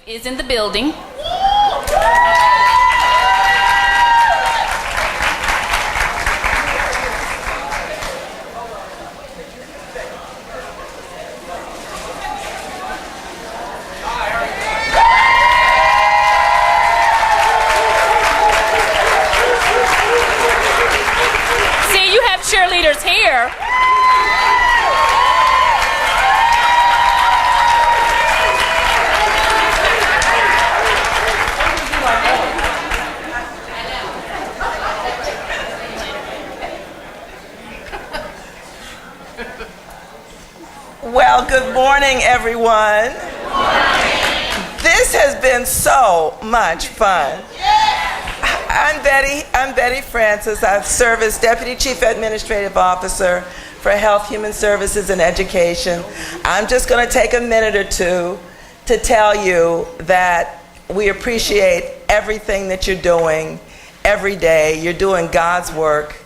Is in the building. See, you have cheerleaders here. Well, good morning, everyone. This has been so much fun. I'm Betty Francis. I serve as Deputy Chief Administrative Officer for Health, Human Services, and Education. I'm just going to take a minute or two to tell you that we appreciate everything that you're doing every day. You're doing God's work.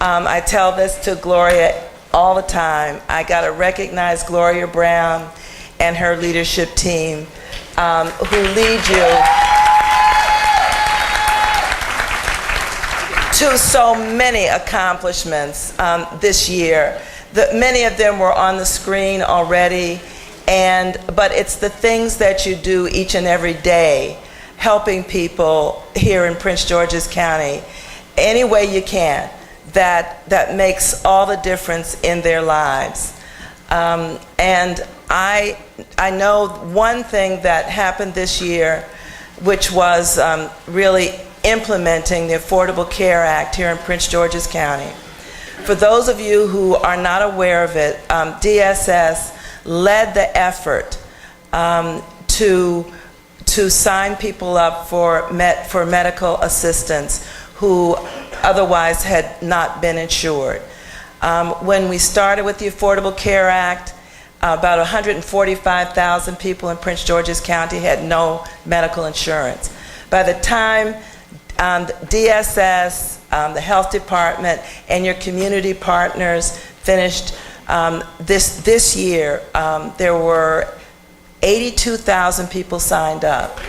I tell this to Gloria all the time. I got to recognize Gloria Brown and her leadership team who lead you to so many accomplishments this year. Many of them were on the screen already, but it's the things that you do each and every day, helping people here in Prince George's County any way you can. That makes all the difference in their lives. And I know one thing that happened this year, which was really implementing the Affordable Care Act here in Prince George's County. For those of you who are not aware of it, DSS led the effort to sign people up for medical assistance who otherwise had not been insured. When we started with the Affordable Care Act, about 145,000 people in Prince George's County had no medical insurance. By the time DSS, the health department, and your community partners finished this year, there were 82,000 people signed up.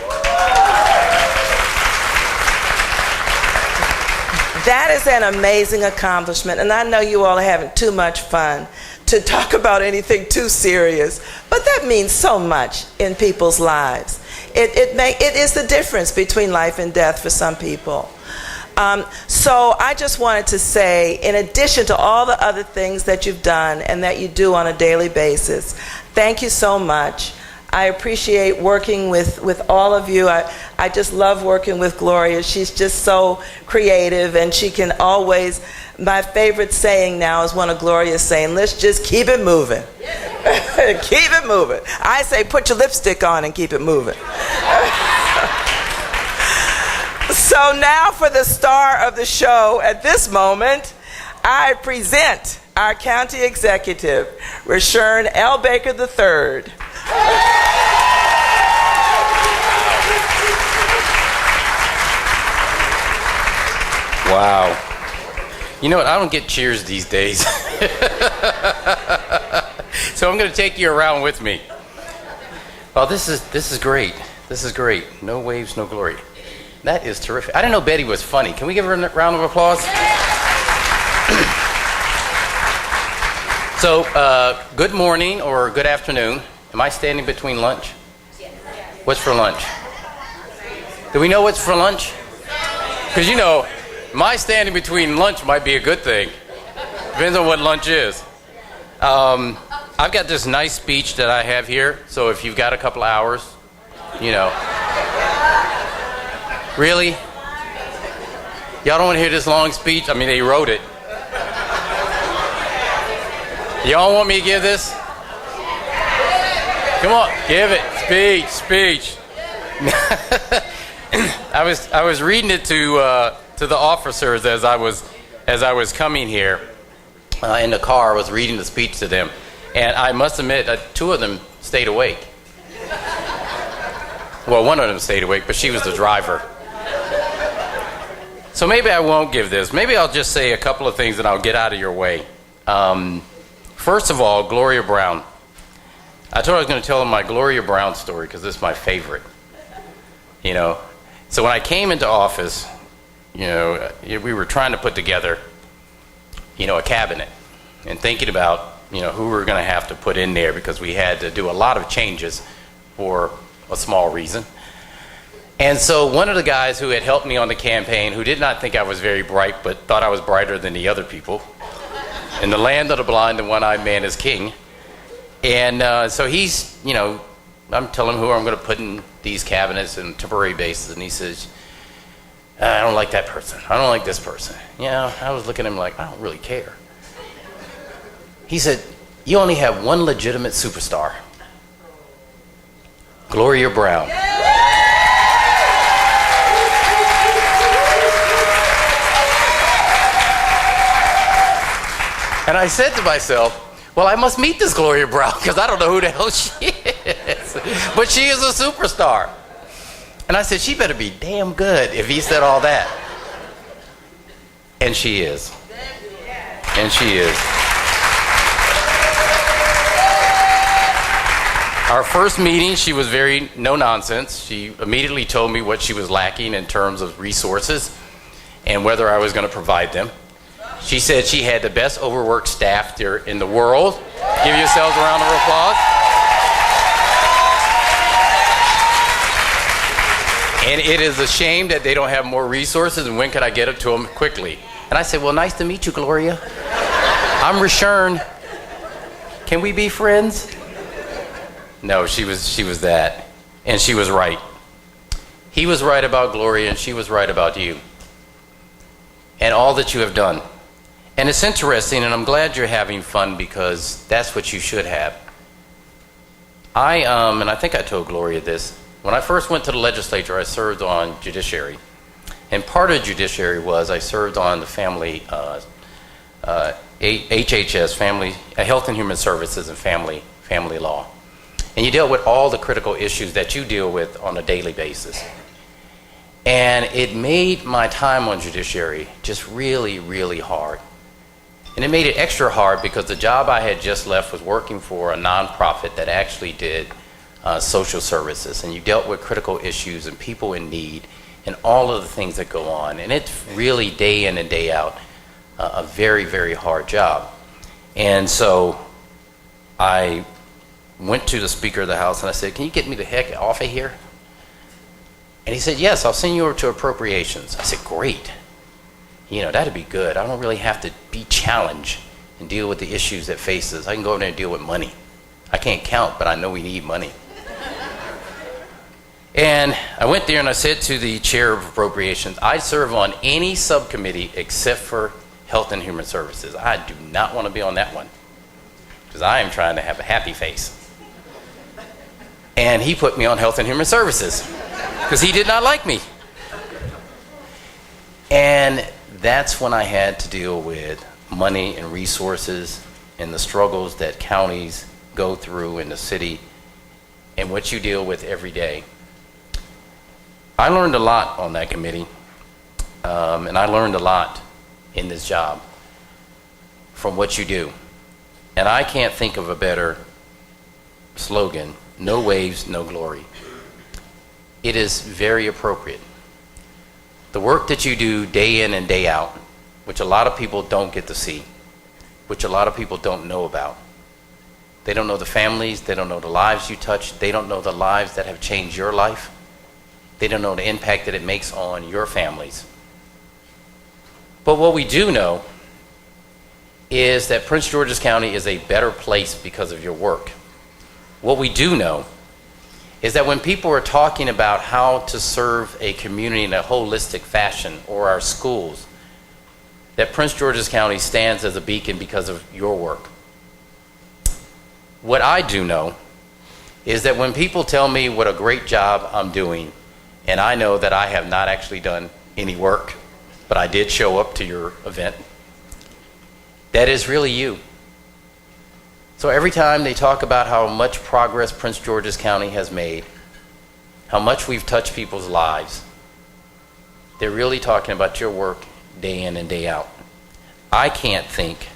That is an amazing accomplishment, and I know you all are having too much fun to talk about anything too serious, but that means so much in people's lives. It is the difference between life and death for some people. So I just wanted to say, in addition to all the other things that you've done and that you do on a daily basis, thank you so much. I appreciate working with all of you. I just love working with Gloria. She's just so creative, and she can always, my favorite saying now is one of Gloria's saying, let's just keep it moving. Keep it moving. I say put your lipstick on and keep it moving. So now for the star of the show at this moment, I present our county executive, Rashern L. Baker III. Wow. You know what? I don't get cheers these days. So I'm going to take you around with me. Well, this is great. This is great. No waves, no glory. That is terrific. I didn't know Betty was funny. Can we give her a round of applause? So, good morning or good afternoon. Am I standing between lunch? What's for lunch? Do we know what's for lunch? Because, you know, my standing between lunch might be a good thing. Depends on what lunch is. I've got this nice speech that I have here, so if you've got a couple of hours, you know. Really? Y'all don't want to hear this long speech? I mean, they wrote it. Y'all want me to give this? Come on, give it. Speech. I was reading it to the officers as I was coming here in the car. I was reading the speech to them, and I must admit that two of them stayed awake. Well, one of them stayed awake, but she was the driver. So maybe I won't give this. Maybe I'll just say a couple of things and I'll get out of your way. First of all, Gloria Brown. I told her I was going to tell him my Gloria Brown story because this is my favorite. You know, so when I came into office, you know, we were trying to put together, you know, a cabinet and thinking about, you know, who we were going to have to put in there because we had to do a lot of changes for a small reason. And so one of the guys who had helped me on the campaign, who did not think I was very bright, but thought I was brighter than the other people, in the land of the blind, the one-eyed man is king. And so he's, you know, I'm telling him who I'm going to put in these cabinets and temporary bases, and he says, I don't like that person. I don't like this person. Yeah, I was looking at him like, I don't really care. He said, you only have one legitimate superstar, Gloria Brown. And I said to myself, well, I must meet this Gloria Brown because I don't know who the hell she is. But she is a superstar. And I said, she better be damn good if he said all that. And she is. And she is. Our first meeting, she was very no nonsense. She immediately told me what she was lacking in terms of resources and whether I was going to provide them. She said she had the best overworked staff there in the world. Give yourselves a round of applause. And it is a shame that they don't have more resources, and when can I get it to them quickly? And I said, well, nice to meet you, Gloria. I'm Rashern. Can we be friends? No, she was that. And she was right. He was right about Gloria, and she was right about you. And all that you have done. And it's interesting, and I'm glad you're having fun because that's what you should have. And I think I told Gloria this. When I first went to the legislature, I served on judiciary. And part of judiciary was I served on the family, HHS, Health and Human Services and Family Law. And you dealt with all the critical issues that you deal with on a daily basis. And it made my time on judiciary just really, really hard. And it made it extra hard because the job I had just left was working for a nonprofit that actually did social services. And you dealt with critical issues and people in need and all of the things that go on. And it's really day in and day out a very, very hard job. And so I went to the Speaker of the House and I said, can you get me the heck off of here? And he said, yes, I'll send you over to appropriations. I said, great. You know, that'd be good. I don't really have to be challenged and deal with the issues that face us. I can go over there and deal with money. I can't count, but I know we need money. And I went there and I said to the chair of appropriations, I serve on any subcommittee except for Health and Human Services. I do not want to be on that one because I am trying to have a happy face. And he put me on Health and Human Services because he did not like me. And that's when I had to deal with money and resources and the struggles that counties go through in the city and what you deal with every day. I learned a lot on that committee, and I learned a lot in this job from what you do. And I can't think of a better slogan, no waves, no glory. It is very appropriate. The work that you do day in and day out, which a lot of people don't get to see, which a lot of people don't know about. They don't know the families, they don't know the lives you touch, they don't know the lives that have changed your life. They don't know the impact that it makes on your families. But what we do know is that Prince George's County is a better place because of your work. What we do know is that when people are talking about how to serve a community in a holistic fashion or our schools, that Prince George's County stands as a beacon because of your work. What I do know is that when people tell me what a great job I'm doing, and I know that I have not actually done any work, but I did show up to your event, that is really you. So every time they talk about how much progress Prince George's County has made, how much we've touched people's lives, they're really talking about your work day in and day out. I can't think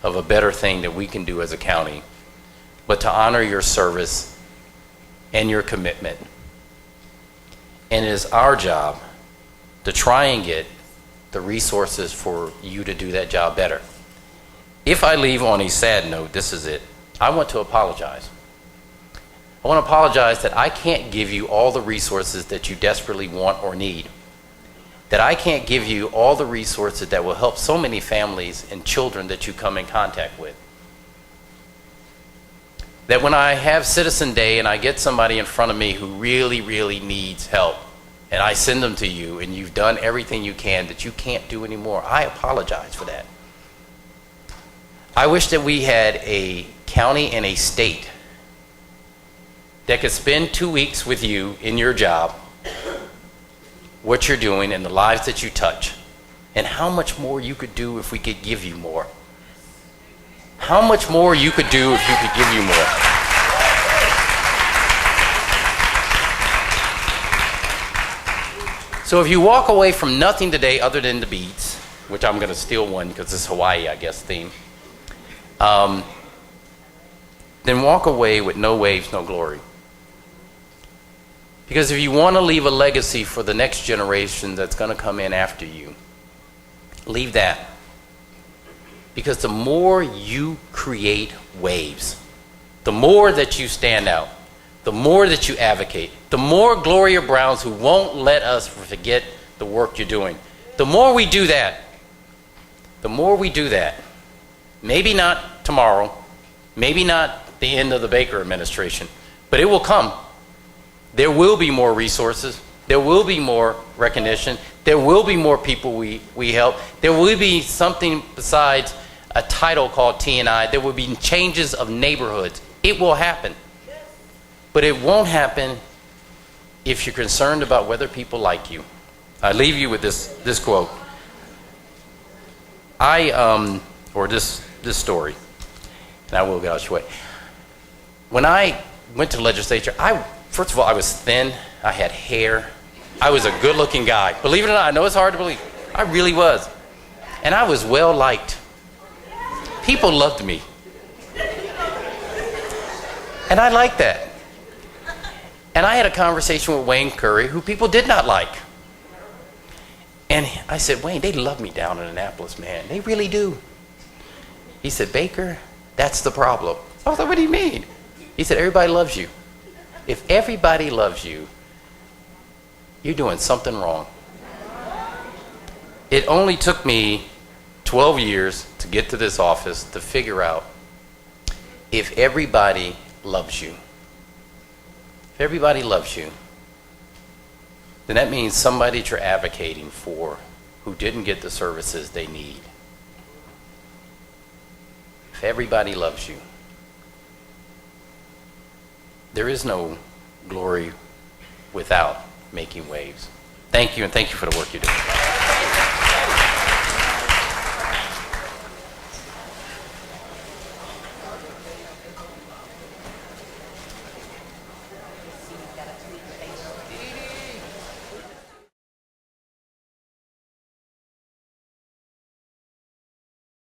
of a better thing that we can do as a county but to honor your service and your commitment. And it is our job to try and get the resources for you to do that job better. If I leave on a sad note, this is it. I want to apologize. I want to apologize that I can't give you all the resources that you desperately want or need. That I can't give you all the resources that will help so many families and children that you come in contact with. That when I have Citizen Day and I get somebody in front of me who really, really needs help, and I send them to you and you've done everything you can that you can't do anymore, I apologize for that. I wish that we had a county and a state that could spend 2 weeks with you in your job, what you're doing and the lives that you touch, and how much more you could do if we could give you more. How much more you could do if you could give you more. So if you walk away from nothing today other than the beats, which I'm going to steal one because it's Hawaii, I guess, theme, then walk away with no waves, no glory. Because if you want to leave a legacy for the next generation that's going to come in after you, leave that. Because the more you create waves, the more that you stand out, the more that you advocate, the more Gloria Browns who won't let us forget the work you're doing. The more we do that, maybe not tomorrow, maybe not the end of the Baker administration, but it will come. There will be more resources. There will be more recognition. There will be more people we help. There will be something besides a title called T&I. There will be changes of neighborhoods. It will happen. But it won't happen if you're concerned about whether people like you. I leave you with this quote. This story, and I will get out your way. When I went to the legislature, first of all, I was thin. I had hair. I was a good-looking guy. Believe it or not, I know it's hard to believe. I really was. And I was well-liked. People loved me. And I liked that. And I had a conversation with Wayne Curry, who people did not like. And I said, Wayne, they love me down in Annapolis, man. They really do. He said, Baker, that's the problem. I was like, what do you mean? He said, everybody loves you. If everybody loves you, you're doing something wrong. It only took me 12 years to get to this office to figure out if everybody loves you. If everybody loves you, then that means somebody that you're advocating for who didn't get the services they need. If everybody loves you, there is no glory without making waves. Thank you, and thank you for the work you do.